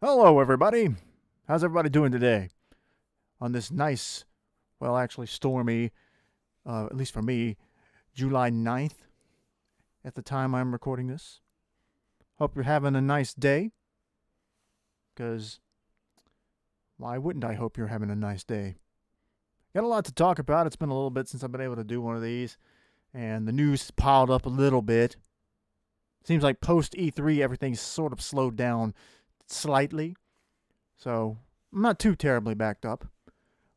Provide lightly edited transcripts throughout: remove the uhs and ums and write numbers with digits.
Hello, everybody. How's everybody doing today? On this nice, well, actually stormy, at least for me, July 9th at the time I'm recording this. Hope you're having a nice day, because why wouldn't I hope you're having a nice day? Got a lot to talk about. It's been a little bit since I've been able to do one of these, and the news has piled up a little bit. Seems like post E3, everything's sort of slowed down slightly, so I'm not too terribly backed up.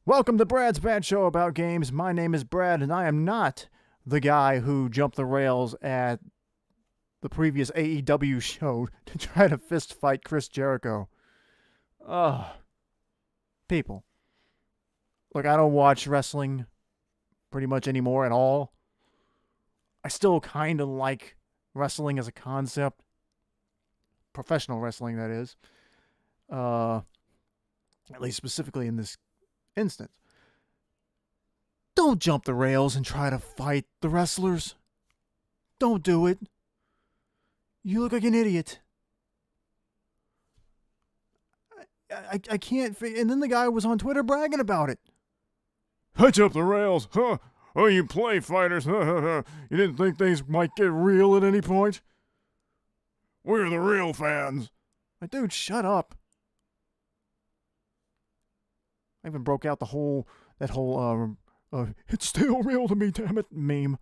Welcome to Brad's Bad Show About Games. My name is Brad, and I am not the guy who jumped the rails at the previous AEW show to try to fist fight Chris Jericho. Ugh. People. Look, I don't watch wrestling pretty much anymore at all. I still kind of like wrestling as a concept. Professional wrestling, that is. At least specifically in this instance. Don't jump the rails and try to fight the wrestlers. Don't do it. You look like an idiot. I can't. And then the guy was on Twitter bragging about it. I jumped the rails, huh? Oh, you play fighters, huh? You didn't think things might get real at any point? We're the real fans. Like, dude, shut up. I even broke out that whole it's still real to me, damn it, meme.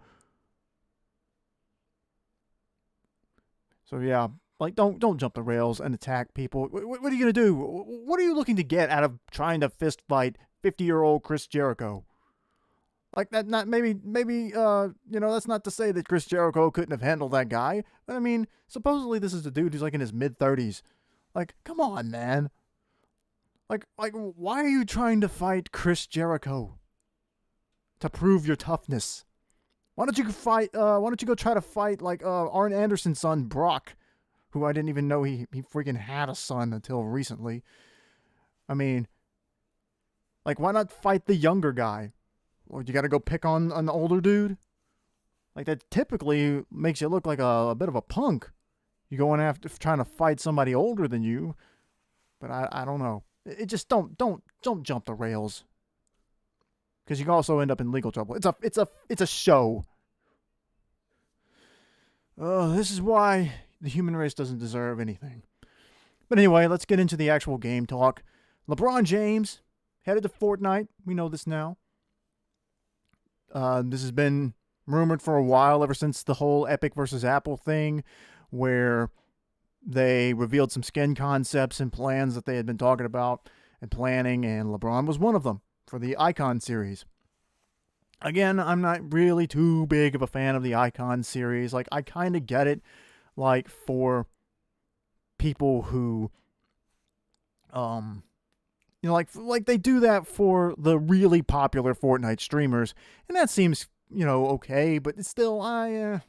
So yeah, like don't jump the rails and attack people. What are you gonna do? What are you looking to get out of trying to fist fight 50-year-old Chris Jericho? Like that, not maybe that's not to say that Chris Jericho couldn't have handled that guy. But I mean, supposedly this is a dude who's like in his mid-30s. Like, come on, man. Like, why are you trying to fight Chris Jericho? To prove your toughness. Why don't you fight? Why don't you go try to fight like Arn Anderson's son Brock, who I didn't even know he freaking had a son until recently. I mean, like, why not fight the younger guy? Or you got to go pick on an older dude? Like, that typically makes you look like a bit of a punk. You going after trying to fight somebody older than you, but I don't know. It just don't jump the rails, because you can also end up in legal trouble. It's a show. This is why the human race doesn't deserve anything. But anyway, let's get into the actual game talk. LeBron James headed to Fortnite. We know this now. This has been rumored for a while, ever since the whole Epic versus Apple thing, where they revealed some skin concepts and plans that they had been talking about and planning, and LeBron was one of them for the Icon series. Again, I'm not really too big of a fan of the Icon series. Like, I kind of get it, like, for people who, like they do that for the really popular Fortnite streamers, and that seems, okay, but it's still, I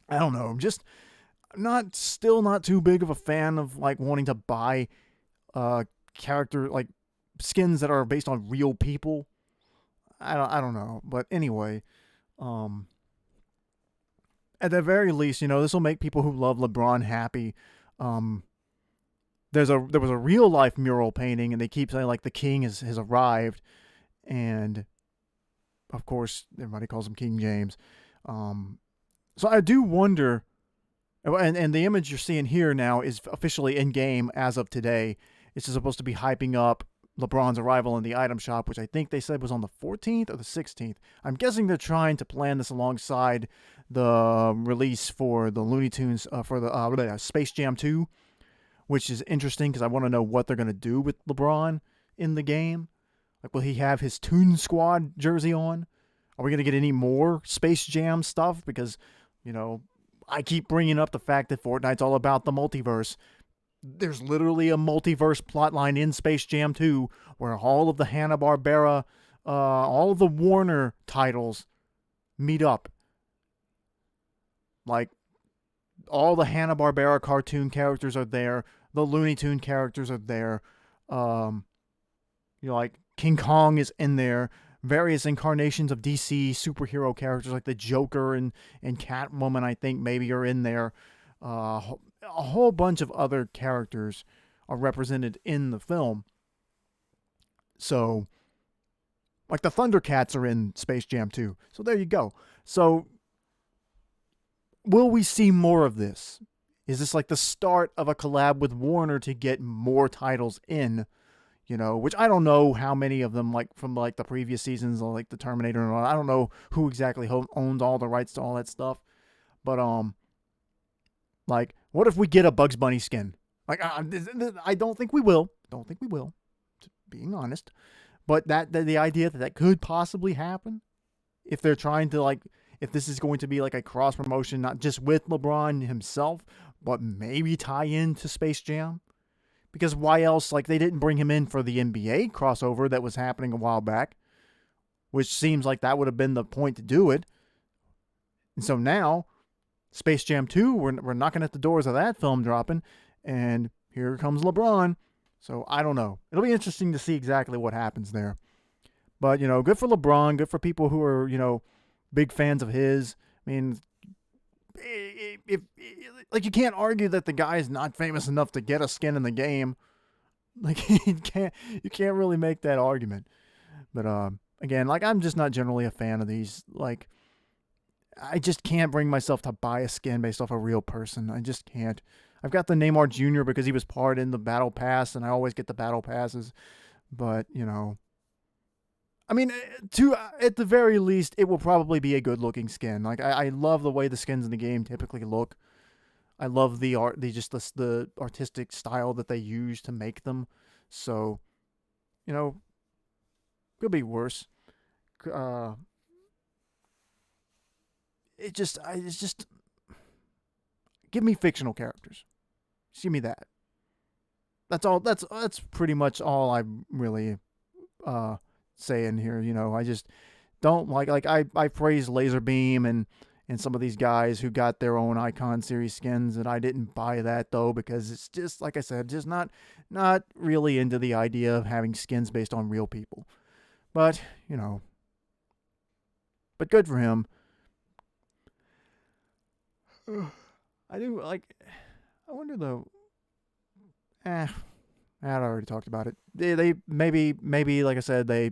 don't know, I'm just still not too big of a fan of, like, wanting to buy, character, like, skins that are based on real people. I don't know, but anyway, at the very least, this will make people who love LeBron happy. There was a real life mural painting, and they keep saying like the king has arrived, and of course everybody calls him King James. So I do wonder, and the image you're seeing here now is officially in game as of today. It's supposed to be hyping up LeBron's arrival in the item shop, which I think they said was on the 14th or the 16th. I'm guessing they're trying to plan this alongside the release for the Looney Tunes, for the Space Jam 2, which is interesting because I want to know what they're going to do with LeBron in the game. Like, will he have his Toon Squad jersey on? Are we going to get any more Space Jam stuff? Because, I keep bringing up the fact that Fortnite's all about the multiverse. There's literally a multiverse plotline in Space Jam 2 where all of the Hanna-Barbera, all of the Warner titles meet up. Like, all the Hanna-Barbera cartoon characters are there. The Looney Tune characters are there. Like, King Kong is in there. Various incarnations of DC superhero characters like the Joker and Catwoman, I think, maybe are in there. A whole bunch of other characters are represented in the film. So, like the Thundercats are in Space Jam 2. So there you go. So, will we see more of this? Is this like the start of a collab with Warner to get more titles in? You know, which I don't know how many of them, like from like the previous seasons, like the Terminator and all. I don't know who exactly owns all the rights to all that stuff. But like, what if we get a Bugs Bunny skin? Like, I don't think we will. Don't think we will. Being honest, but the idea that could possibly happen, if they're trying to like, if this is going to be like a cross promotion, not just with LeBron himself, but maybe tie into Space Jam. Because why else? Like, they didn't bring him in for the NBA crossover that was happening a while back, which seems like that would have been the point to do it. And so now, Space Jam 2, we're knocking at the doors of that film dropping, and here comes LeBron. So I don't know. It'll be interesting to see exactly what happens there. But, you know, good for LeBron, good for people who are, you know, big fans of his. I mean, if like, you can't argue that the guy is not famous enough to get a skin in the game. Like, you can't really make that argument. But again, like, I'm just not generally a fan of these. Like, I just can't bring myself to buy a skin based off a real person. I just can't. I've got the Neymar Jr. because he was part in the Battle Pass, and I always get the Battle Passes. But, you know, I mean, at the very least, it will probably be a good-looking skin. Like, I love the way the skins in the game typically look. I love the art, the artistic style that they use to make them. So, you know, could be worse. It's just give me fictional characters. Just give me that. That's all. That's pretty much all I'm really saying here. You know, I just don't like I praise Laserbeam and some of these guys who got their own Icon series skins, and I didn't buy that though, because it's just, like I said, just not really into the idea of having skins based on real people. But, you know, but good for him. I do like. I wonder though. I already talked about it. They maybe like I said, they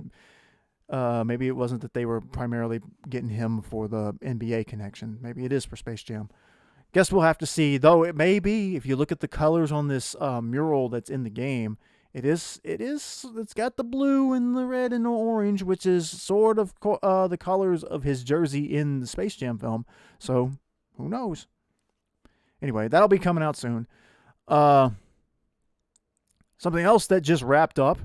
maybe it wasn't that they were primarily getting him for the NBA connection. Maybe it is for Space Jam. Guess we'll have to see. Though it may be, if you look at the colors on this mural that's in the game, it's got the blue and the red and the orange, which is sort of the colors of his jersey in the Space Jam film. So who knows? Anyway, that'll be coming out soon. Something else that just wrapped up,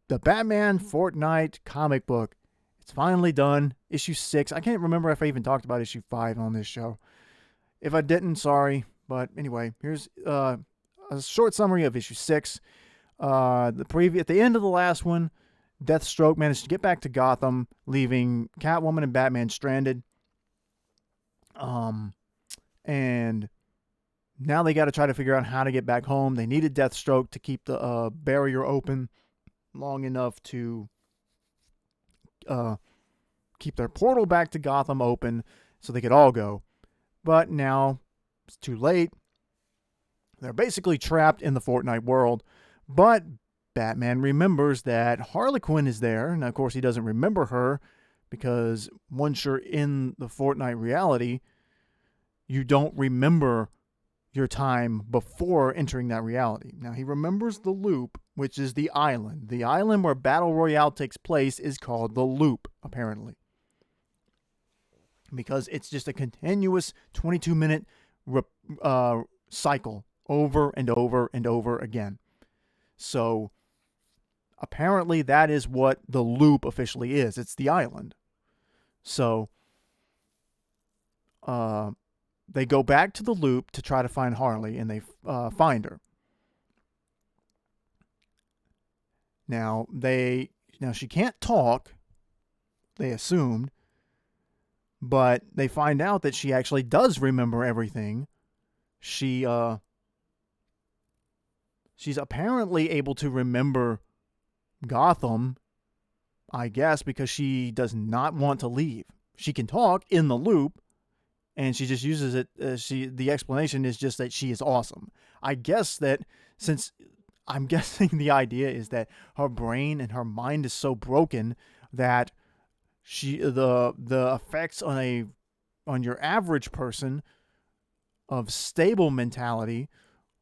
the Batman Fortnite comic book. It's finally done. Issue 6. I can't remember if I even talked about issue 5 on this show. If I didn't, sorry. But anyway, here's a short summary of issue 6. At the end of the last one, Deathstroke managed to get back to Gotham, leaving Catwoman and Batman stranded. And now they got to try to figure out how to get back home. They needed Deathstroke to keep the barrier open long enough to keep their portal back to Gotham open so they could all go. But now it's too late. They're basically trapped in the Fortnite world. But Batman remembers that Harley Quinn is there. And of course, he doesn't remember her because once you're in the Fortnite reality, you don't remember your time before entering that reality. Now, he remembers the loop, which is the island. The island where Battle Royale takes place is called the Loop, apparently. Because it's just a continuous 22-minute cycle over and over and over again. So, apparently that is what the Loop officially is. It's the island. So, they go back to the Loop to try to find Harley, and they find her. Now she can't talk, they assumed, but they find out that she actually does remember everything. She's apparently able to remember Gotham, I guess, because she does not want to leave. She can talk in the Loop, and she just uses it. The explanation is just that she is awesome. I guess that since I'm guessing the idea is that her brain and her mind is so broken that the effects on your average person of stable mentality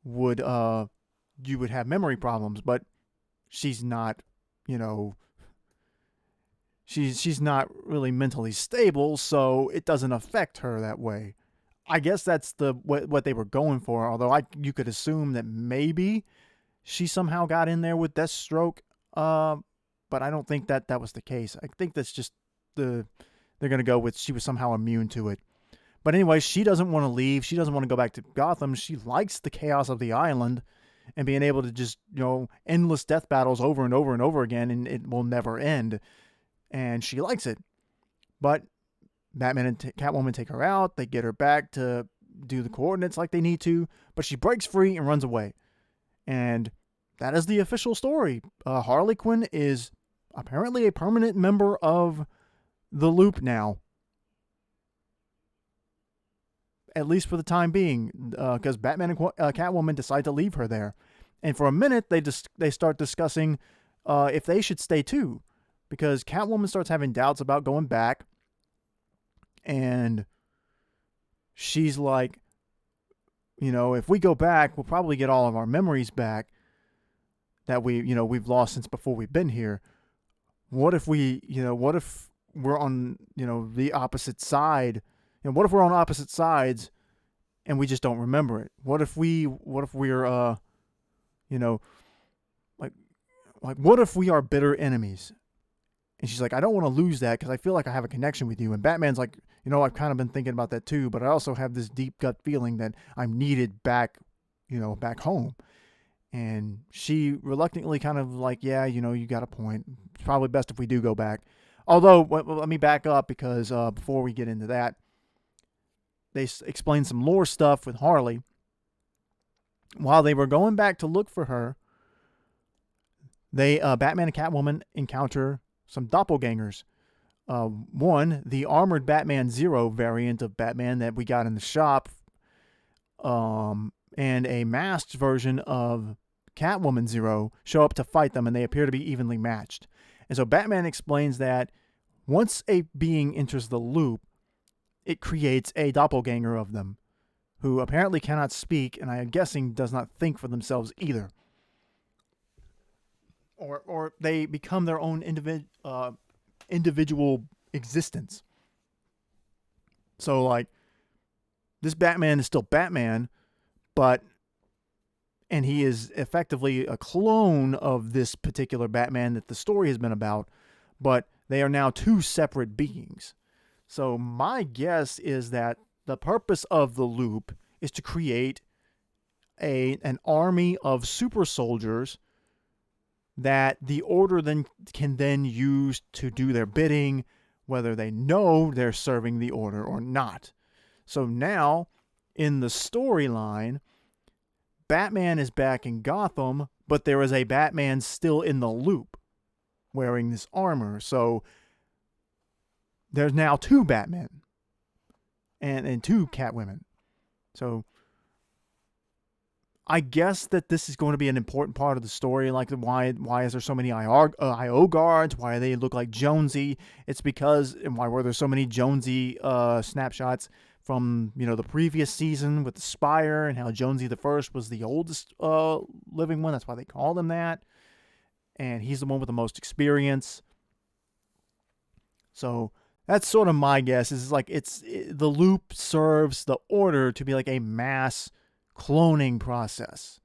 would you would have memory problems, but she's not, you know, she's not really mentally stable, so it doesn't affect her that way. I guess that's what they were going for. Although you could assume that maybe she somehow got in there with Deathstroke, but I don't think that was the case. I think that's just they're gonna go with she was somehow immune to it. But anyway, she doesn't want to leave. She doesn't want to go back to Gotham. She likes the chaos of the island and being able to just, endless death battles over and over and over again, and it will never end. And she likes it. But Batman and Catwoman take her out. They get her back to do the coordinates like they need to, but she breaks free and runs away. And that is the official story. Harley Quinn is apparently a permanent member of the Loop now. At least for the time being, because Batman and Catwoman decide to leave her there. And for a minute, they start discussing if they should stay too, because Catwoman starts having doubts about going back, and she's like, if we go back, we'll probably get all of our memories back that we've lost since before we've been here. What if what if we're on, the opposite side? What if we're on opposite sides and we just don't remember it? What if we're, like what if we are bitter enemies? And she's like, I don't want to lose that because I feel like I have a connection with you. And Batman's like, I've kind of been thinking about that too, but I also have this deep gut feeling that I'm needed back, back home. And she reluctantly kind of like, yeah, you got a point. It's probably best if we do go back. Although, let me back up because before we get into that, they explained some lore stuff with Harley. While they were going back to look for her, Batman and Catwoman encounter some doppelgangers. One, the armored Batman Zero variant of Batman that we got in the shop, and a masked version of Catwoman Zero show up to fight them, and they appear to be evenly matched. And so Batman explains that once a being enters the loop, it creates a doppelganger of them, who apparently cannot speak, and I am guessing does not think for themselves either. Or they become their own individual existence. So, like, this Batman is still Batman, and he is effectively a clone of this particular Batman that the story has been about, but they are now two separate beings. So my guess is that the purpose of the loop is to create an army of super soldiers that the Order can use to do their bidding, whether they know they're serving the Order or not. So now, in the storyline, Batman is back in Gotham, but there is a Batman still in the loop, wearing this armor. So there's now two Batmen and two Catwomen. So I guess that this is going to be an important part of the story. Like, why is there so many IO guards? Why do they look like Jonesy? It's because, and why were there so many Jonesy snapshots from, the previous season with the Spire, and how Jonesy the First was the oldest living one. That's why they called him that. And he's the one with the most experience. So that's sort of my guess. Is like the loop serves the Order to be like a mass cloning process.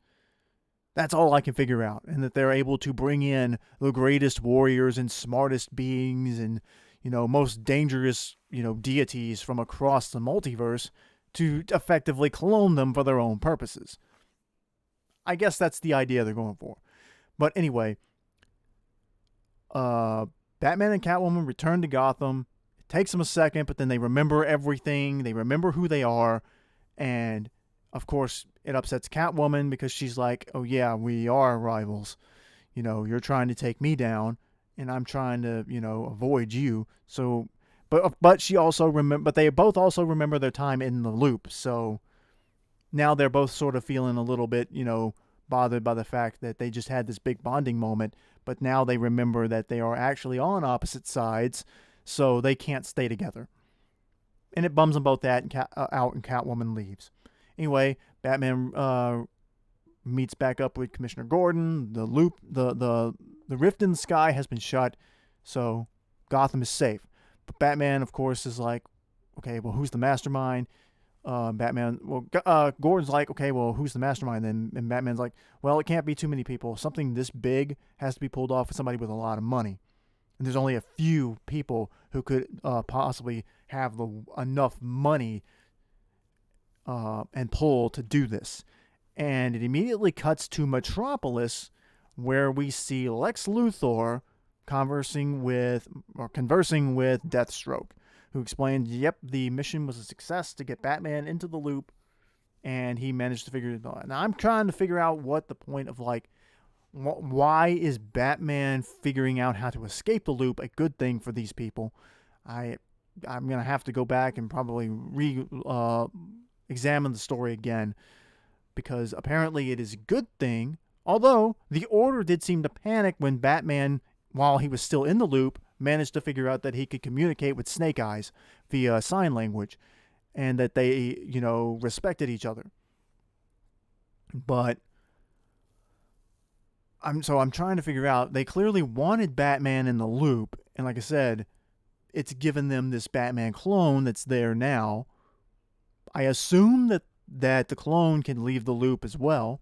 That's all I can figure out. And that they're able to bring in the greatest warriors and smartest beings and, most dangerous, deities from across the multiverse to effectively clone them for their own purposes. I guess that's the idea they're going for. But anyway, Batman and Catwoman return to Gotham. It takes them a second, but then they remember everything. They remember who they are. And, of course, it upsets Catwoman because she's like, oh, yeah, we are rivals. You're trying to take me down, and I'm trying to, avoid you. So, but she also but they both also remember their time in the loop. So now they're both sort of feeling a little bit, bothered by the fact that they just had this big bonding moment, but now they remember that they are actually on opposite sides, so they can't stay together. And it bums them both out, and Catwoman leaves. Anyway, Batman meets back up with Commissioner Gordon. The rift in the sky has been shut, so Gotham is safe. But Batman, of course, is like, okay, well, who's the mastermind? Gordon's like, okay, well, who's the mastermind then? And Batman's like, well, it can't be too many people. Something this big has to be pulled off with somebody with a lot of money. And there's only a few people who could possibly have enough money and pull to do this. And it immediately cuts to Metropolis, where we see Lex Luthor conversing with Deathstroke, who explained, yep, the mission was a success to get Batman into the loop, and he managed to figure it out. Now, I'm trying to figure out what the point of, like, why is Batman figuring out how to escape the loop a good thing for these people? I'm going to have to go back and probably examine the story again, because apparently it is a good thing, although the Order did seem to panic when Batman, while he was still in the loop, managed to figure out that he could communicate with Snake Eyes via sign language, and that they, respected each other. But I'm trying to figure out, they clearly wanted Batman in the loop, and like I said, it's given them this Batman clone that's there now. I assume that the clone can leave the loop as well.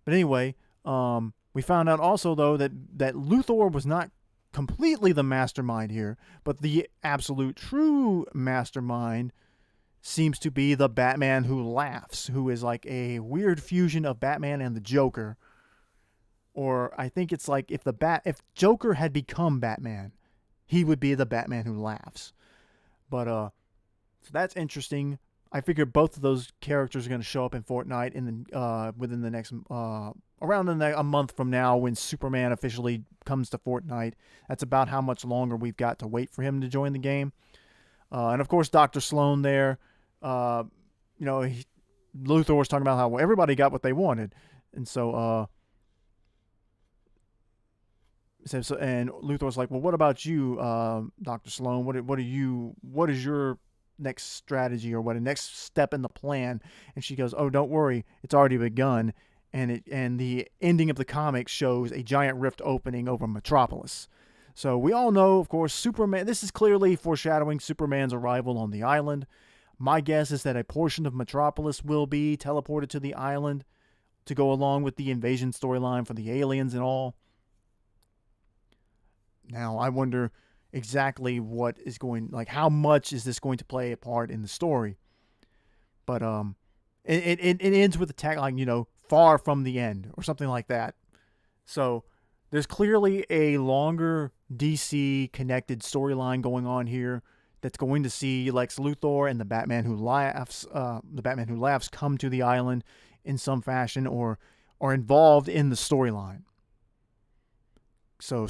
But anyway, we found out also, though, that Luthor was not completely the mastermind here, but the absolute true mastermind seems to be the Batman Who Laughs, who is like a weird fusion of Batman and the Joker. Or I think it's like if Joker had become Batman, he would be the Batman Who Laughs. But so that's interesting. I figure both of those characters are going to show up in Fortnite within the next around a month from now, when Superman officially comes to Fortnite. That's about how much longer we've got to wait for him to join the game. And of course, Dr. Sloan there. Luthor was talking about how everybody got what they wanted, and so and Luthor was like, well, what about you, Dr. Sloan? What is your next strategy, or what a next step in the plan? And she goes, oh, don't worry, it's already begun. And the ending of the comic shows a giant rift opening over Metropolis. So we all know, of course, Superman. This is clearly foreshadowing Superman's arrival on the island. My guess is that a portion of Metropolis will be teleported to the island to go along with the invasion storyline for the aliens and all. Now, I wonder exactly how much is this going to play a part in the story. But it ends with the tagline, far from the end, or something like that. So there's clearly a longer DC connected storyline going on here that's going to see Lex Luthor and the Batman Who Laughs come to the island in some fashion, or are involved in the storyline. So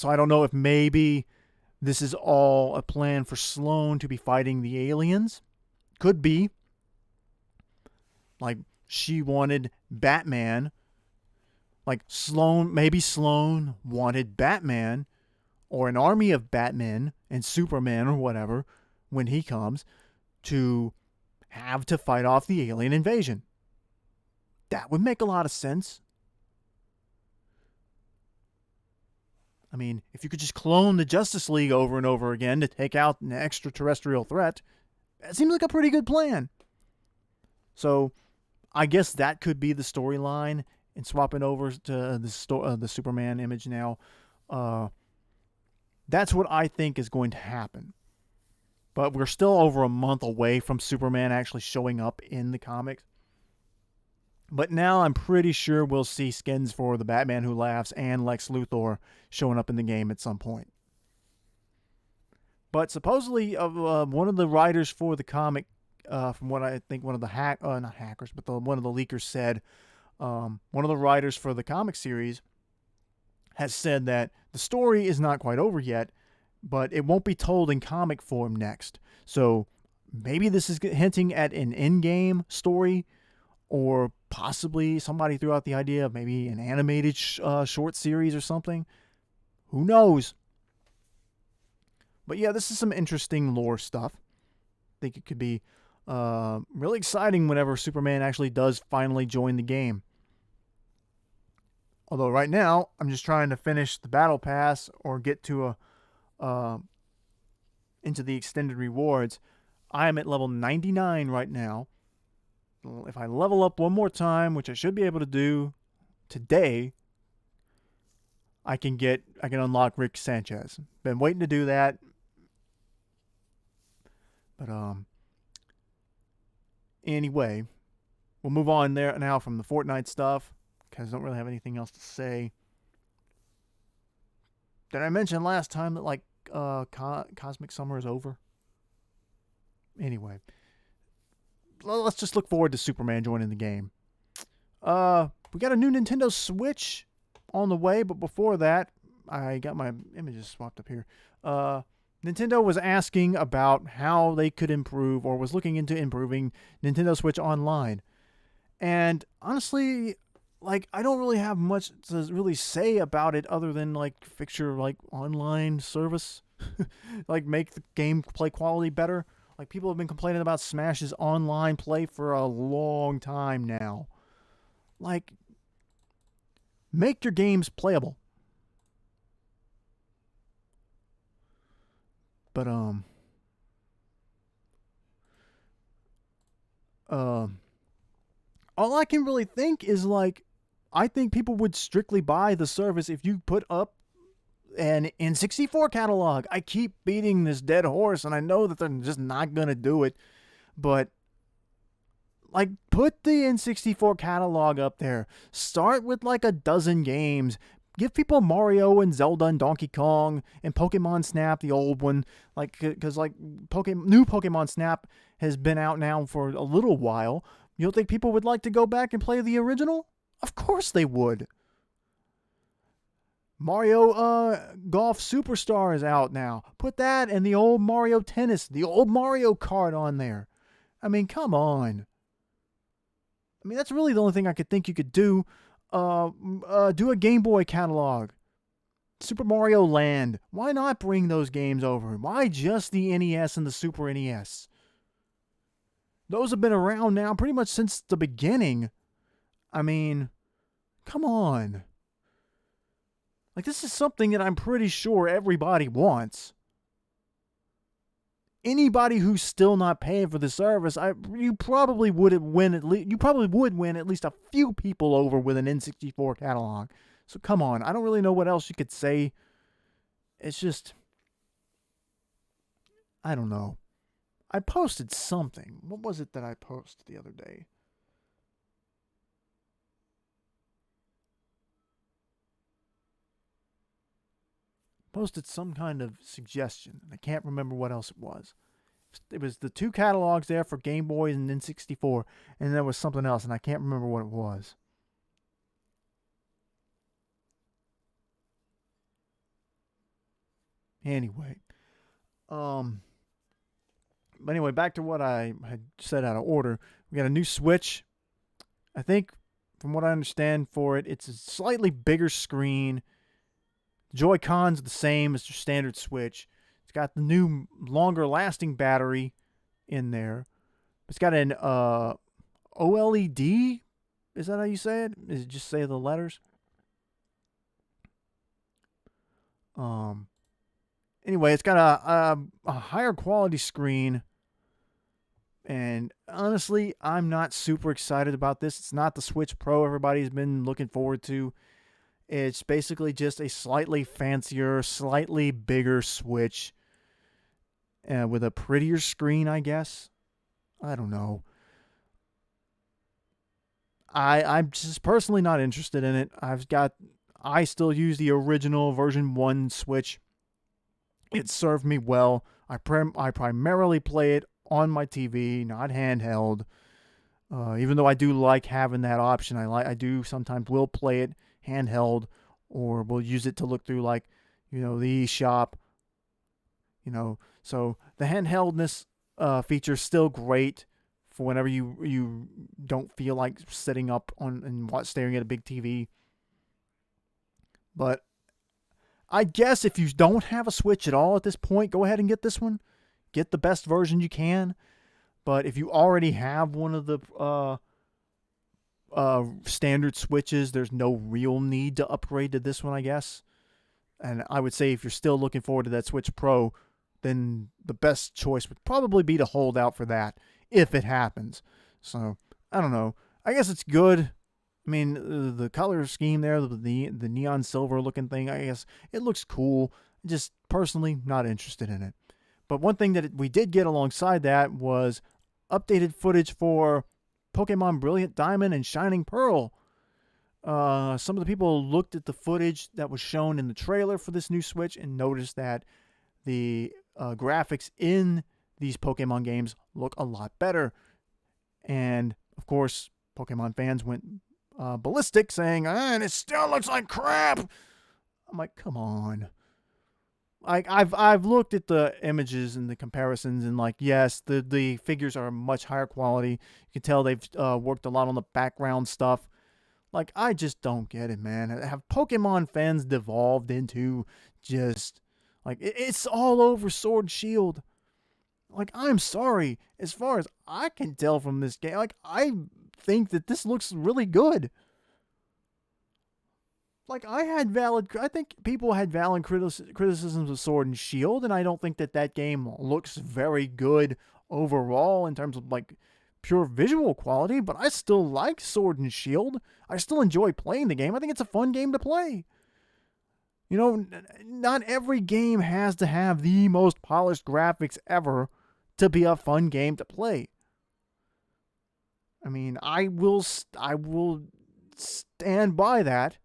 I don't know if maybe this is all a plan for Sloan to be fighting the aliens. Could be. Like, she wanted Batman. Like, maybe Sloan wanted Batman, or an army of Batmen and Superman or whatever, when he comes, to have to fight off the alien invasion. That would make a lot of sense. I mean, if you could just clone the Justice League over and over again to take out an extraterrestrial threat, that seems like a pretty good plan. So, I guess that could be the storyline, and swapping over to the Superman image now. That's what I think is going to happen. But we're still over a month away from Superman actually showing up in the comics. But now I'm pretty sure we'll see skins for the Batman Who Laughs and Lex Luthor showing up in the game at some point. But supposedly, one of the writers for the comic, from what I think one of the one of the leakers said, one of the writers for the comic series has said that the story is not quite over yet, but it won't be told in comic form next. So maybe this is hinting at an in-game story, or possibly somebody threw out the idea of maybe an animated short series or something. Who knows? But yeah, this is some interesting lore stuff. I think it could be really exciting whenever Superman actually does finally join the game. Although right now, I'm just trying to finish the battle pass or get to into the extended rewards. I am at level 99 right now. If I level up one more time, which I should be able to do today, I can unlock Rick Sanchez. Been waiting to do that. But anyway, we'll move on there now from the Fortnite stuff because I don't really have anything else to say. Did I mention last time that like Cosmic Summer is over? Anyway, let's just look forward to Superman joining the game. We got a new Nintendo Switch on the way, but before that, I got my images swapped up here. Nintendo was asking about how they could improve or was looking into improving Nintendo Switch Online. And honestly, like, I don't really have much to really say about it other than, like, fix your, like, online service. Like, make the gameplay quality better. Like, people have been complaining about Smash's online play for a long time now. Like, make your games playable. But, all I can really think is, like, I think people would strictly buy the service if you put up an N64 catalog. I keep beating this dead horse, and I know that they're just not going to do it. But, like, put the N64 catalog up there. Start with, like, a dozen games. Give people Mario and Zelda and Donkey Kong and Pokemon Snap, the old one. Like, because, like, new Pokemon Snap has been out now for a little while. You don't think people would like to go back and play the original? Of course they would. Mario Golf Superstar is out now. Put that and the old Mario Tennis, the old Mario Kart on there. I mean, come on. I mean, that's really the only thing I could think you could do. Do a Game Boy catalog. Super Mario Land. Why not bring those games over? Why just the NES and the Super NES? Those have been around now pretty much since the beginning. I mean, come on. Like, this is something that I'm pretty sure everybody wants. Anybody who's still not paying for the service, you probably would win at least a few people over with an N64 catalog. So come on, I don't really know what else you could say. It's just, I don't know. I posted something. What was it that I posted the other day? Posted some kind of suggestion. I can't remember what else it was. It was the two catalogs there for Game Boys and N64, and there was something else, and I can't remember what it was. Anyway, but anyway, back to what I had said out of order. We got a new Switch. I think, from what I understand for it, it's a slightly bigger screen. Joy-Cons are the same as your standard Switch. It's got the new, longer-lasting battery in there. It's got an OLED. Is that how you say it? Is it just say the letters? Anyway, it's got a higher quality screen. And honestly, I'm not super excited about this. It's not the Switch Pro everybody's been looking forward to. It's basically just a slightly fancier, slightly bigger Switch with a prettier screen, I guess. I don't know. I'm just personally not interested in it. I still use the original version 1 Switch. It served me well. I primarily play it on my TV, not handheld. Even though I do like having that option, I do sometimes will play it handheld, or we'll use it to look through, like, the eShop. So the handheldness feature is still great for whenever you don't feel like sitting up on and staring at a big TV. But I guess if you don't have a Switch at all at this point, go ahead and get this one. Get the best version you can. But if you already have one of the standard Switches, there's no real need to upgrade to this one, I guess. And I would say if you're still looking forward to that Switch Pro, then the best choice would probably be to hold out for that if it happens. So, I don't know. I guess it's good. I mean, the color scheme there, the neon silver looking thing, I guess it looks cool. Just personally, not interested in it. But one thing that we did get alongside that was updated footage for Pokemon Brilliant Diamond and Shining Pearl. Some of the people looked at the footage that was shown in the trailer for this new Switch and noticed that the graphics in these Pokemon games look a lot better. And, of course, Pokemon fans went ballistic saying, and it still looks like crap. I'm like, come on. Like I've looked at the images and the comparisons, and like, yes, the figures are much higher quality. You can tell they've worked a lot on the background stuff. Like, I just don't get it, man. Have Pokemon fans devolved into just like it's all over Sword and Shield? Like, I'm sorry, as far as I can tell from this game, like I think that this looks really good. Like, I think people had valid criticisms of Sword and Shield, and I don't think that game looks very good overall in terms of, like, pure visual quality, but I still like Sword and Shield. I still enjoy playing the game. I think it's a fun game to play. You know, not every game has to have the most polished graphics ever to be a fun game to play. I mean, I will stand by that.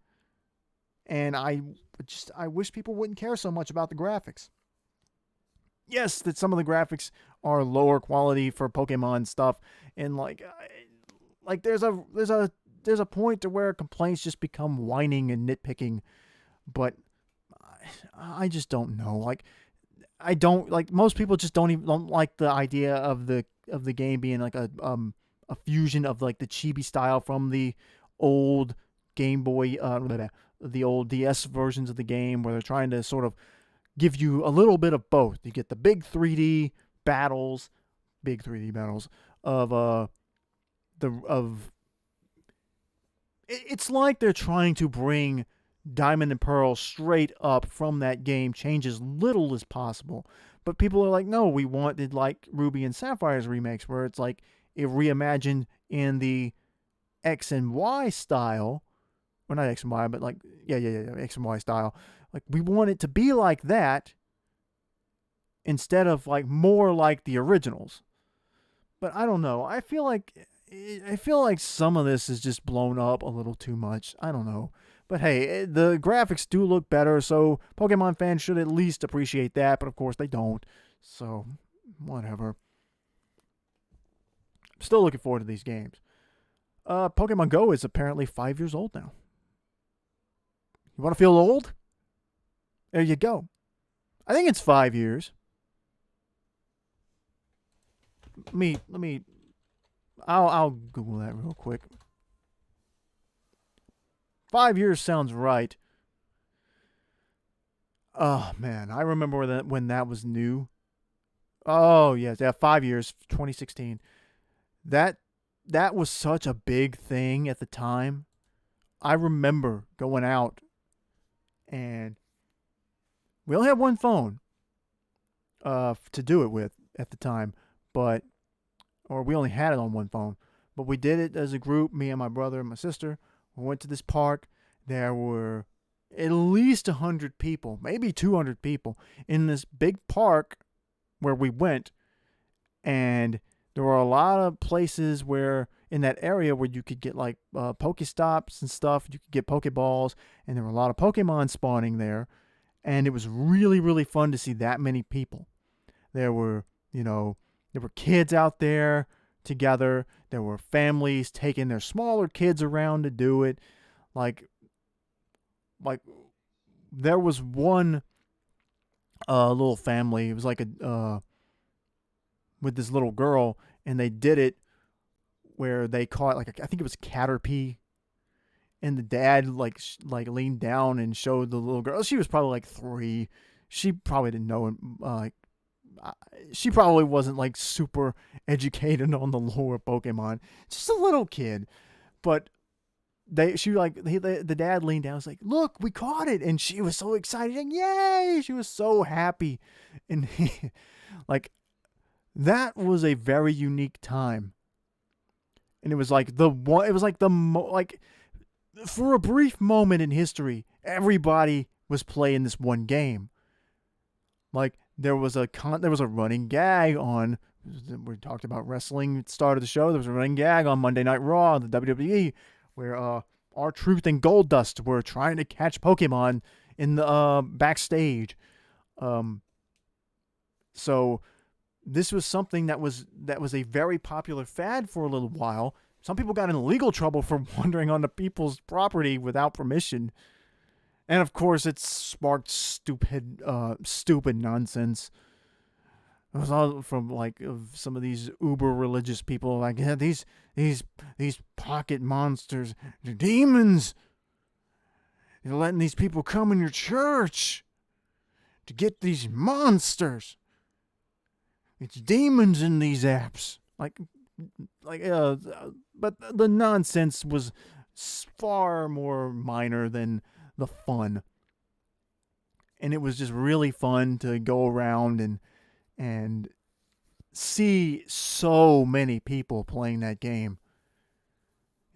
And I wish people wouldn't care so much about the graphics. Yes, that some of the graphics are lower quality for Pokemon stuff, and like there's a point to where complaints just become whining and nitpicking. But I just don't know. Like, I don't like, most people just don't like the idea of the game being like a fusion of like the chibi style from the old Game Boy, the old DS versions of the game, where they're trying to sort of give you a little bit of both. You get the big 3D battles of it's like they're trying to bring Diamond and Pearl straight up from that game, change as little as possible. But people are like, no, we wanted like Ruby and Sapphire's remakes, where it's like it reimagined in the X and Y style. Or not X and Y, but like, yeah, X and Y style. Like, we want it to be like that instead of like more like the originals. But I don't know. I feel like some of this is just blown up a little too much. I don't know. But hey, the graphics do look better, so Pokemon fans should at least appreciate that. But of course they don't. So, whatever. Still looking forward to these games. Pokemon Go is apparently 5 years old now. You want to feel old? There you go. I think it's 5 years. I'll Google that real quick. 5 years sounds right. Oh man, I remember when that was new. Oh yes, yeah, 5 years, 2016. That was such a big thing at the time. I remember going out, and we only had one phone to do it with at the time, or we only had it on one phone. But we did it as a group, me and my brother and my sister. We went to this park. There were at least 100 people, maybe 200 people in this big park where we went. And there were a lot of places where in that area where you could get like Pokestops and stuff. You could get Pokeballs, and there were a lot of Pokemon spawning there. And it was really, really fun to see that many people. There were kids out there together. There were families taking their smaller kids around to do it. Like there was one little family. It was like with this little girl, and they did it where they caught I think it was Caterpie, and the dad leaned down and showed the little girl. She was probably like 3. She probably didn't know him. She probably wasn't like super educated on the lore of Pokemon. Just a little kid, but the dad leaned down and was like, "Look, we caught it!" And she was so excited, like, "Yay!" She was so happy, and like that was a very unique time. And it was like for a brief moment in history, everybody was playing this one game. Like there was a running gag on. We talked about wrestling at the start of the show. There was a running gag on Monday Night Raw, the WWE, where R-Truth and Goldust were trying to catch Pokemon in the backstage. So this was something that was a very popular fad for a little while. Some people got in legal trouble for wandering onto people's property without permission. And of course, it sparked stupid nonsense. It was all from some of these uber religious people, like, yeah, these pocket monsters, they're demons. You're letting these people come in your church to get these monsters. It's demons in these apps. But the nonsense was far more minor than the fun. And it was just really fun to go around and see so many people playing that game.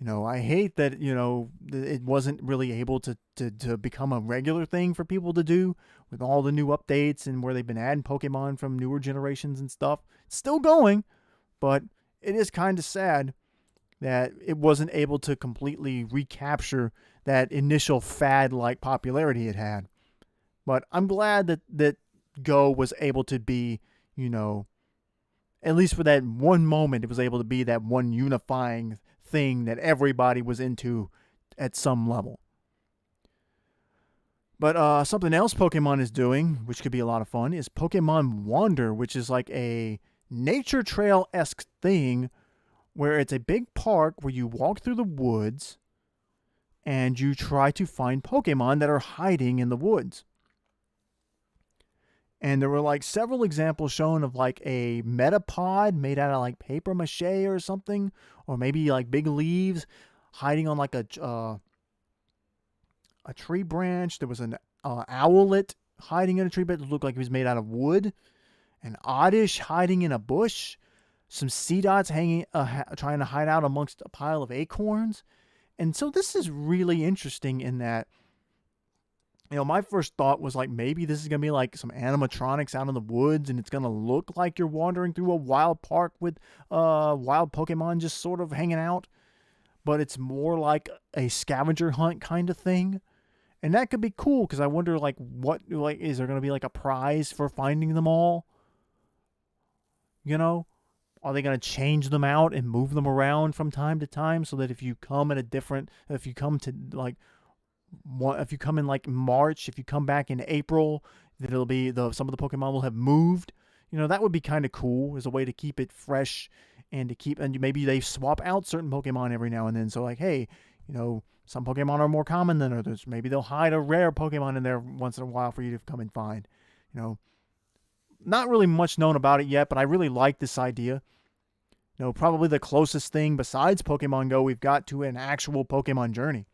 I hate that, it wasn't really able to become a regular thing for people to do with all the new updates and where they've been adding Pokemon from newer generations and stuff. It's still going, but it is kind of sad that it wasn't able to completely recapture that initial fad-like popularity it had. But I'm glad that Go was able to be, at least for that one moment, it was able to be that one unifying thing that everybody was into at some level. But something else Pokemon is doing, which could be a lot of fun, is Pokemon Wander, which is like a nature trail-esque thing where it's a big park where you walk through the woods and you try to find Pokemon that are hiding in the woods. And there were several examples shown of a Metapod made out of paper mache or something, or maybe big leaves hiding on a tree branch. There was an owlet hiding in a tree branch that looked like it was made out of wood. An Oddish hiding in a bush. Some Seedots hanging, trying to hide out amongst a pile of acorns. And so this is really interesting in that, my first thought was maybe this is going to be some animatronics out in the woods and it's going to look like you're wandering through a wild park with wild Pokemon just sort of hanging out. But it's more like a scavenger hunt kind of thing. And that could be cool because I wonder what is there going to be a prize for finding them all? Are they going to change them out and move them around from time to time so that if you come in March, if you come back in April, that it'll be some of the Pokemon will have moved. That would be kind of cool as a way to keep it fresh and maybe they swap out certain Pokemon every now and then. So hey, some Pokemon are more common than others. Maybe they'll hide a rare Pokemon in there once in a while for you to come and find. Not really much known about it yet, but I really like this idea. Probably the closest thing besides Pokemon Go we've got to an actual Pokemon journey.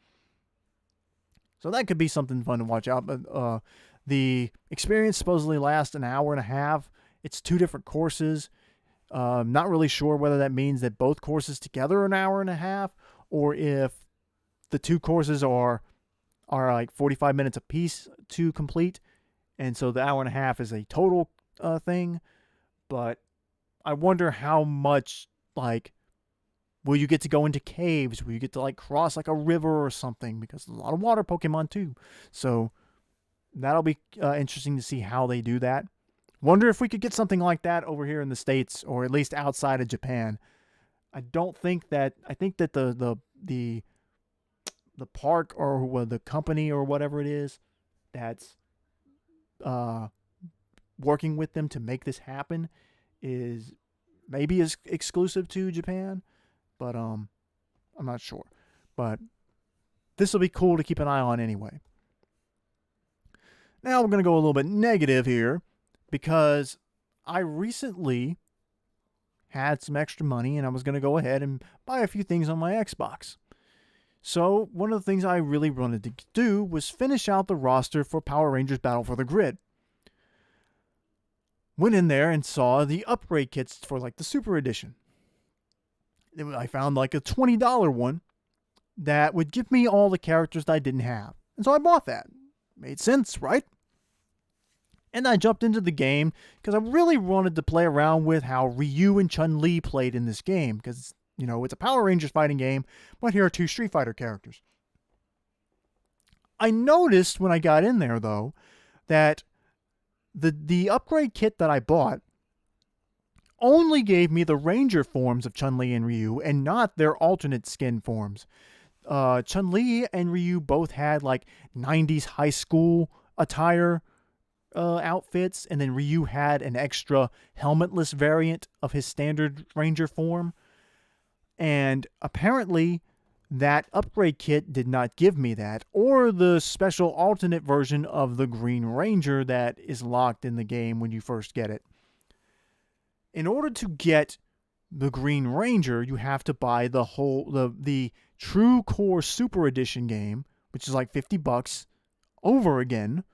So that could be something fun to watch out. But the experience supposedly lasts an hour and a half. It's 2 different courses. Not really sure whether that means that both courses together are an hour and a half, or if the 2 courses are 45 minutes apiece to complete. And so the hour and a half is a total thing. But I wonder how much, will you get to go into caves? Will you get to cross a river or something? Because there's a lot of water Pokemon too. So that'll be interesting to see how they do that. Wonder if we could get something like that over here in the States, or at least outside of Japan. I think that the park or the company or whatever it is that's working with them to make this happen is maybe exclusive to Japan. but I'm not sure. But this will be cool to keep an eye on anyway. Now we're going to go a little bit negative here because I recently had some extra money and I was going to go ahead and buy a few things on my Xbox. So one of the things I really wanted to do was finish out the roster for Power Rangers Battle for the Grid. Went in there and saw the upgrade kits for like the Super Edition. I found like a $20 one that would give me all the characters that I didn't have. And so I bought that. Made sense, right? And I jumped into the game because I really wanted to play around with how Ryu and Chun-Li played in this game. Because, it's a Power Rangers fighting game, but here are two Street Fighter characters. I noticed when I got in there, though, that the upgrade kit that I bought only gave me the Ranger forms of Chun-Li and Ryu and not their alternate skin forms. Chun-Li and Ryu both had like 90s high school attire outfits, and then Ryu had an extra helmetless variant of his standard Ranger form. And apparently that upgrade kit did not give me that, or the special alternate version of the Green Ranger that is locked in the game when you first get it. In order to get the Green Ranger, you have to buy the True Core Super Edition game, which is like $50 over again.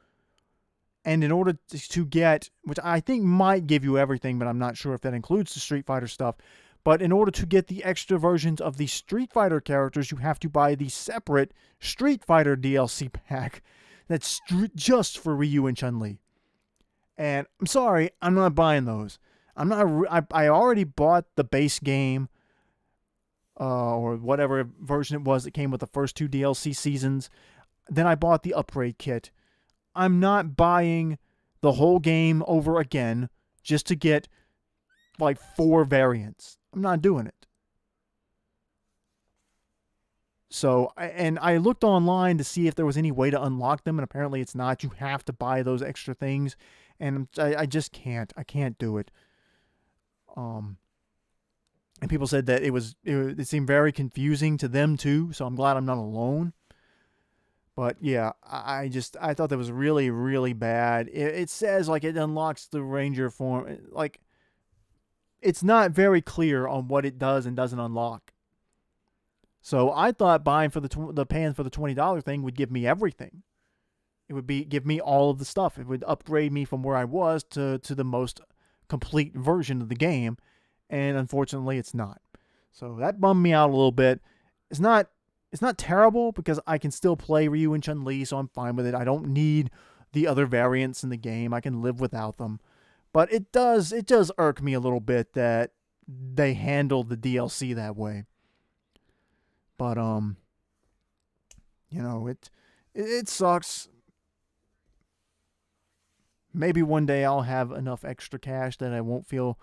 And in order to get, which I think might give you everything, but I'm not sure if that includes the Street Fighter stuff. But in order to get the extra versions of the Street Fighter characters, you have to buy the separate Street Fighter DLC pack that's just for Ryu and Chun-Li. And I'm sorry, I'm not buying those. I already bought the base game, or whatever version it was that came with the first two DLC seasons. Then I bought the upgrade kit. I'm not buying the whole game over again just to get like 4 variants. I'm not doing it. So, I looked online to see if there was any way to unlock them, and apparently it's not. You have to buy those extra things, and I just can't. I can't do it. And people said that it seemed very confusing to them too, so I'm glad I'm not alone. But yeah, I thought that was really, really bad. It says like it unlocks the Ranger form. Like, it's not very clear on what it does and doesn't unlock. So I thought buying for the paying for the $20 thing would give me everything. It would give me all of the stuff. It would upgrade me from where I was to the most complete version of the game. And unfortunately, it's not. So that bummed me out a little bit. It's not terrible because I can still play Ryu and Chun-Li, so I'm fine with it. I don't need the other variants in the game. I can live without them. But it does irk me a little bit that they handled the DLC that way. But it sucks. Maybe one day I'll have enough extra cash that I won't feel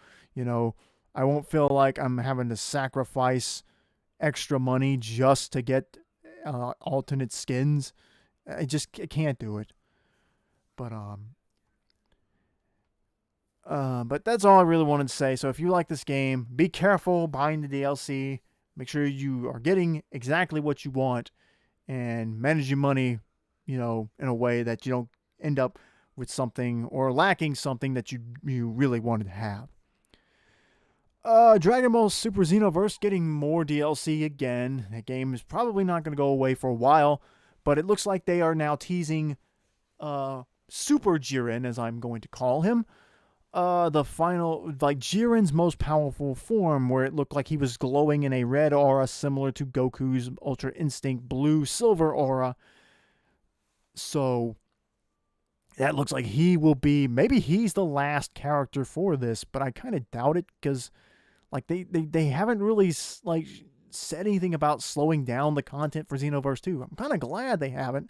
like I'm having to sacrifice extra money just to get alternate skins. I can't do it. But that's all I really wanted to say. So if you like this game, be careful buying the DLC. Make sure you are getting exactly what you want and manage your money, in a way that you don't end up with something or lacking something that you really wanted to have. Dragon Ball Super Xenoverse getting more DLC again. That game is probably not going to go away for a while, but it looks like they are now teasing Super Jiren, as I'm going to call him. The final, like Jiren's most powerful form, where it looked like he was glowing in a red aura similar to Goku's Ultra Instinct blue silver aura. So that looks like he will be, maybe he's the last character for this, but I kind of doubt it because like they haven't really like said anything about slowing down the content for Xenoverse 2. I'm kind of glad they haven't.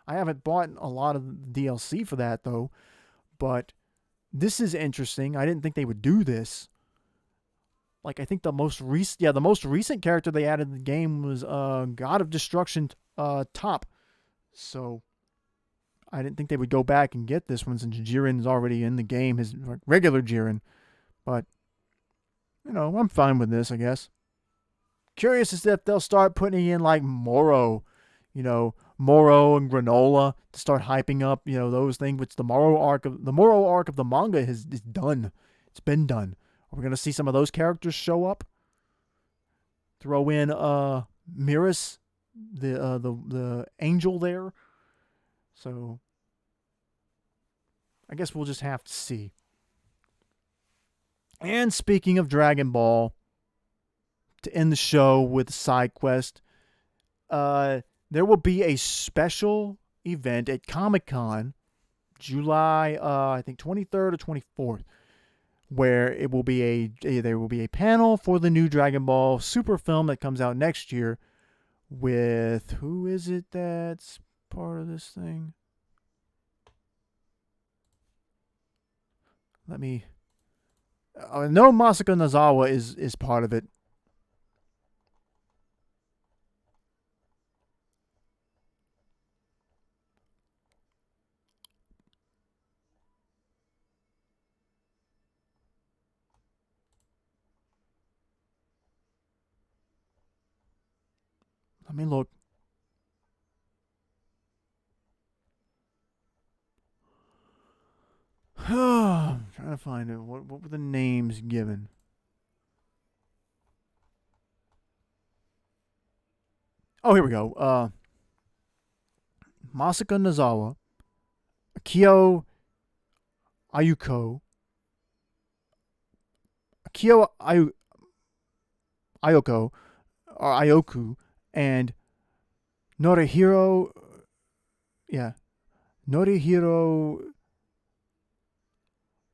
I haven't bought a lot of DLC for that though, but this is interesting. I didn't think they would do this. Like, I think the most recent character they added in the game was God of Destruction Top. So I didn't think they would go back and get this one since Jiren is already in the game, his regular Jiren. But I'm fine with this, I guess. curious as if they'll start putting in like Moro, Moro and Granola to start hyping up, those things. Which the Moro arc of the manga is done. It's been done. Are we gonna see some of those characters show up? Throw in Miris, the angel there. So I guess we'll just have to see. And speaking of Dragon Ball, to end the show with a side quest, there will be a special event at Comic-Con, July, I think 23rd or 24th, where it will be there will be a panel for the new Dragon Ball Super film that comes out next year with, who is it that's part of this thing? Let me... no, Masako Nozawa is part of it. Let me look. I'm trying to find it. What were the names given? Oh, here we go. Masako Nozawa, Akio Ayuko, Ayoko, or Ayoku, and Norihiro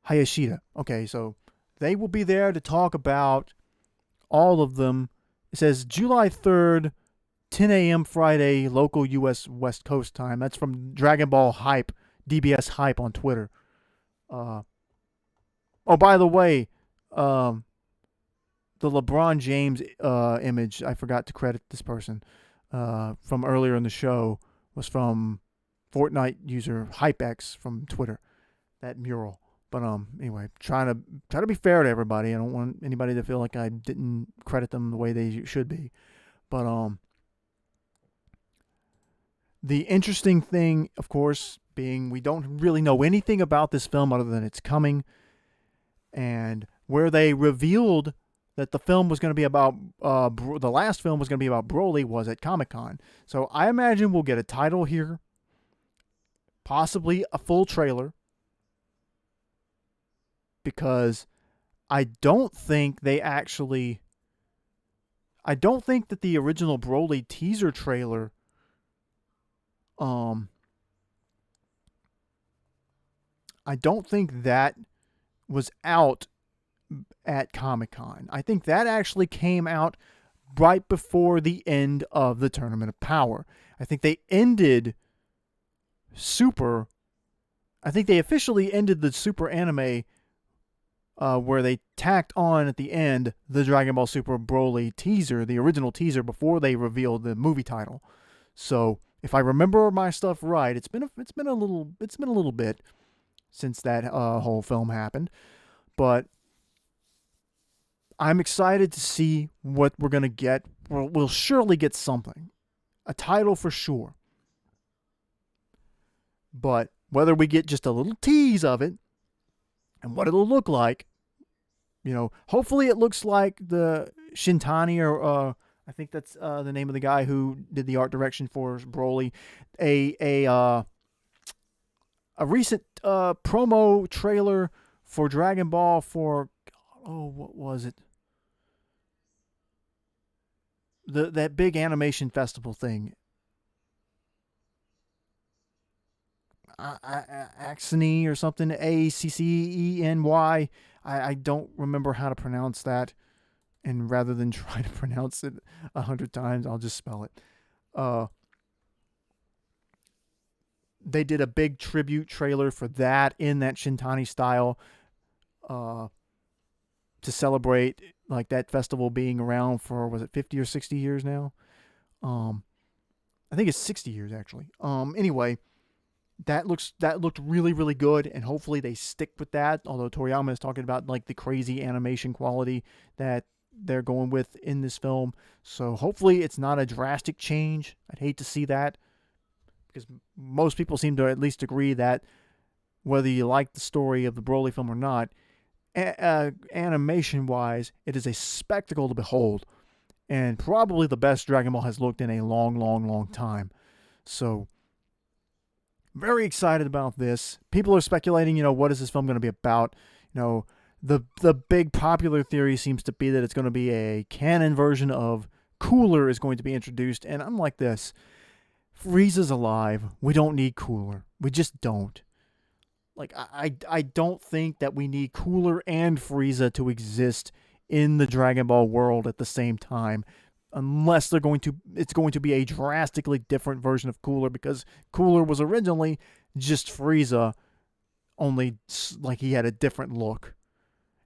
Hayashida. Okay, so they will be there to talk about all of them. It says July 3rd, 10 a.m. Friday, local U.S. West Coast time. That's from Dragon Ball Hype, DBS Hype on Twitter. Oh, by the way, the LeBron James image, I forgot to credit this person from earlier in the show, was from Fortnite user HypeX from Twitter, that mural. But anyway, try to be fair to everybody. I don't want anybody to feel like I didn't credit them the way they should be. But the interesting thing, of course, being we don't really know anything about this film other than it's coming, and where they revealed that the film was going to be about, the last film was going to be about Broly was at Comic-Con. So I imagine we'll get a title here, possibly a full trailer, because I don't think that the original Broly teaser trailer I don't think that was out at Comic-Con. I think that actually came out right before the end of the Tournament of Power. I think they ended Super. I think they officially ended the Super anime where they tacked on at the end the Dragon Ball Super Broly teaser, the original teaser, before they revealed the movie title. So if I remember my stuff right, it's been a little bit since that whole film happened, but I'm excited to see what we're gonna get. We'll surely get something, a title for sure. But whether we get just a little tease of it and what it'll look like, hopefully it looks like the Shintani, or I think that's the name of the guy who did the art direction for Broly. A recent promo trailer for Dragon Ball for, what was it? That big animation festival thing. Axeny or something, Acceny. I don't remember how to pronounce that, and rather than try to pronounce it 100 times, I'll just spell it. They did a big tribute trailer for that in that Shintani style, to celebrate like that festival being around for, was it 50 or 60 years now? I think it's 60 years actually. Anyway, that looked really, really good, and hopefully they stick with that. Although Toriyama is talking about like the crazy animation quality that they're going with in this film. So hopefully it's not a drastic change. I'd hate to see that, because most people seem to at least agree that whether you like the story of the Broly film or not, animation-wise, it is a spectacle to behold, and probably the best Dragon Ball has looked in a long, long, long time. So, very excited about this. People are speculating, what is this film going to be about? The big popular theory seems to be that it's going to be a canon version of Cooler is going to be introduced, and I'm like this. Frieza's alive. We don't need Cooler. We just don't. Like, I don't think that we need Cooler and Frieza to exist in the Dragon Ball world at the same time, unless it's going to be a drastically different version of Cooler, because Cooler was originally just Frieza, only like he had a different look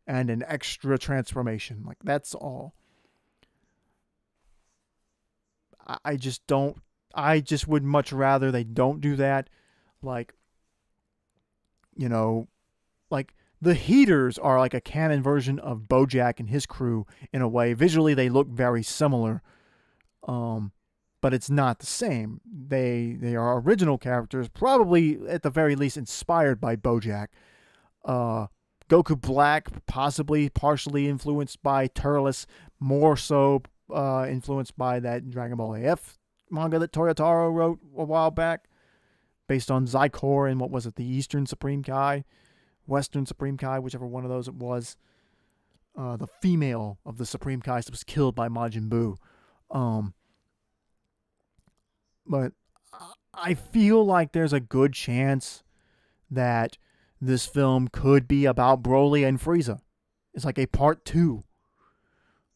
and an extra transformation. Like, that's all. I just would much rather they don't do that. Like, like the Heaters are like a canon version of BoJack and his crew in a way. Visually, they look very similar, but it's not the same. They are original characters, probably at the very least inspired by BoJack. Goku Black, possibly partially influenced by Turles, more so influenced by that Dragon Ball AF manga that Toyotaro wrote a while back, based on Zykor and what was it, the Eastern Supreme Kai, Western Supreme Kai, whichever one of those it was. The female of the Supreme Kai was killed by Majin Buu. But I feel like there's a good chance that this film could be about Broly and Frieza. It's like a part 2.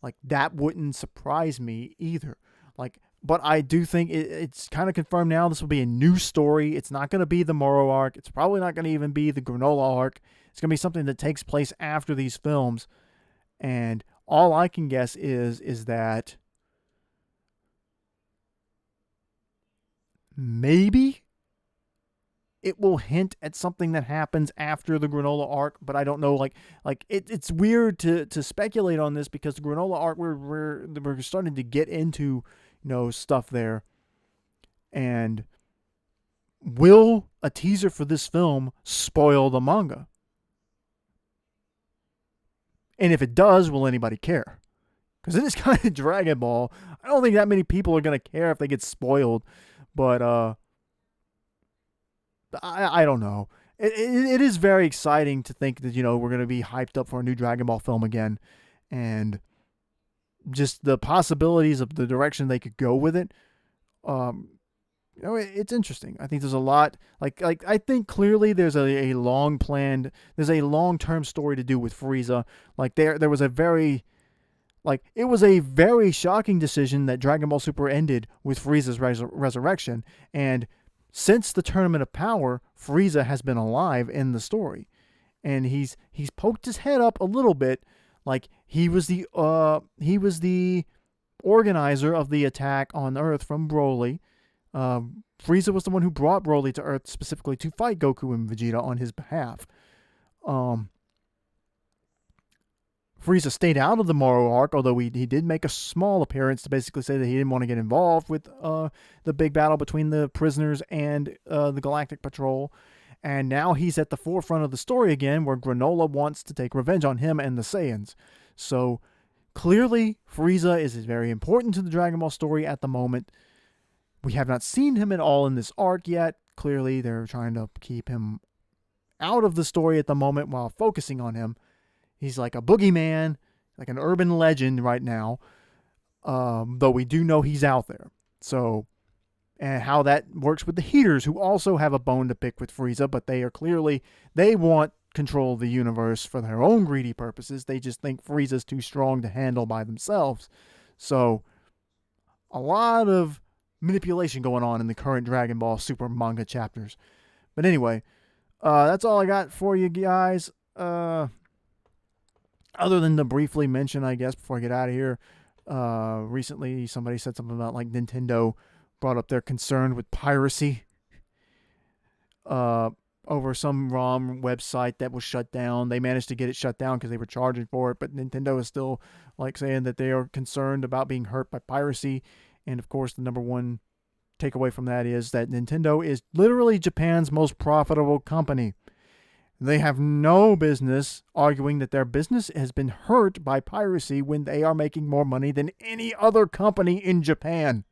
Like, that wouldn't surprise me either. Like, but I do think it's kind of confirmed now this will be a new story. It's not going to be the Moro arc. It's probably not going to even be the Granola arc. It's going to be something that takes place after these films. And all I can guess is that maybe it will hint at something that happens after the Granola arc, but I don't know. Like it's weird to speculate on this, because the Granola arc we're starting to get into stuff there. And will a teaser for this film spoil the manga? And if it does, will anybody care? Because it is kind of Dragon Ball. I don't think that many people are going to care if they get spoiled. But I don't know. It is very exciting to think that, we're going to be hyped up for a new Dragon Ball film again. And just the possibilities of the direction they could go with it. It's interesting. I think there's a lot. Like I think clearly there's a long-term story to do with Frieza. Like there was a very, it was a very shocking decision that Dragon Ball Super ended with Frieza's resurrection. And since the Tournament of Power, Frieza has been alive in the story, and he's poked his head up a little bit. Like he was the organizer of the attack on Earth from Broly. Frieza was the one who brought Broly to Earth specifically to fight Goku and Vegeta on his behalf. Frieza stayed out of the Moro arc, although he did make a small appearance to basically say that he didn't want to get involved with the big battle between the prisoners and the Galactic Patrol. And now he's at the forefront of the story again, where Granola wants to take revenge on him and the Saiyans. So clearly, Frieza is very important to the Dragon Ball story at the moment. We have not seen him at all in this arc yet. Clearly, they're trying to keep him out of the story at the moment while focusing on him. He's like a boogeyman, like an urban legend right now, though we do know he's out there. So, and how that works with the Heaters, who also have a bone to pick with Frieza, but they want control of the universe for their own greedy purposes. They just think Frieza's too strong to handle by themselves. So, a lot of manipulation going on in the current Dragon Ball Super manga chapters. But anyway, that's all I got for you guys. Other than to briefly mention, I guess, before I get out of here, recently somebody said something about Nintendo brought up their concern with piracy. over some ROM website that was shut down. They managed to get it shut down because they were charging for it, but Nintendo is still like saying that they are concerned about being hurt by piracy. And of course, the number one takeaway from that is that Nintendo is literally Japan's most profitable company. They have no business arguing that their business has been hurt by piracy when they are making more money than any other company in Japan.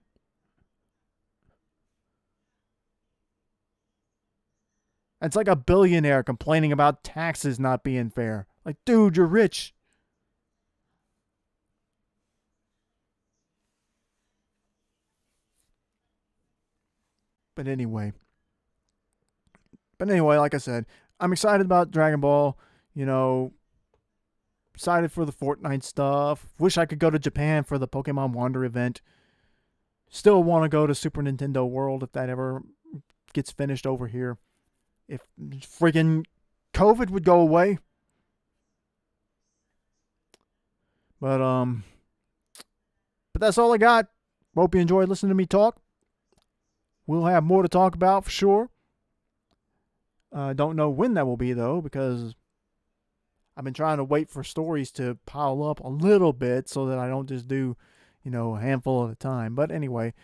It's like a billionaire complaining about taxes not being fair. Like, dude, you're rich. But anyway. Like I said, I'm excited about Dragon Ball. You know, excited for the Fortnite stuff. Wish I could go to Japan for the Pokemon Wander event. Still want to go to Super Nintendo World if that ever gets finished over here. If freaking COVID would go away. But that's all I got. Hope you enjoyed listening to me talk. We'll have more to talk about for sure. Don't know when that will be though, because I've been trying to wait for stories to pile up a little bit so that I don't just do, a handful at a time. But anyway,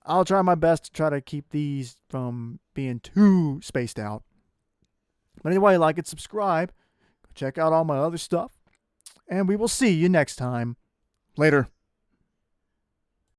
I'll try my best to try to keep these from being too spaced out. But anyway, like and subscribe. Check out all my other stuff. And we will see you next time. Later.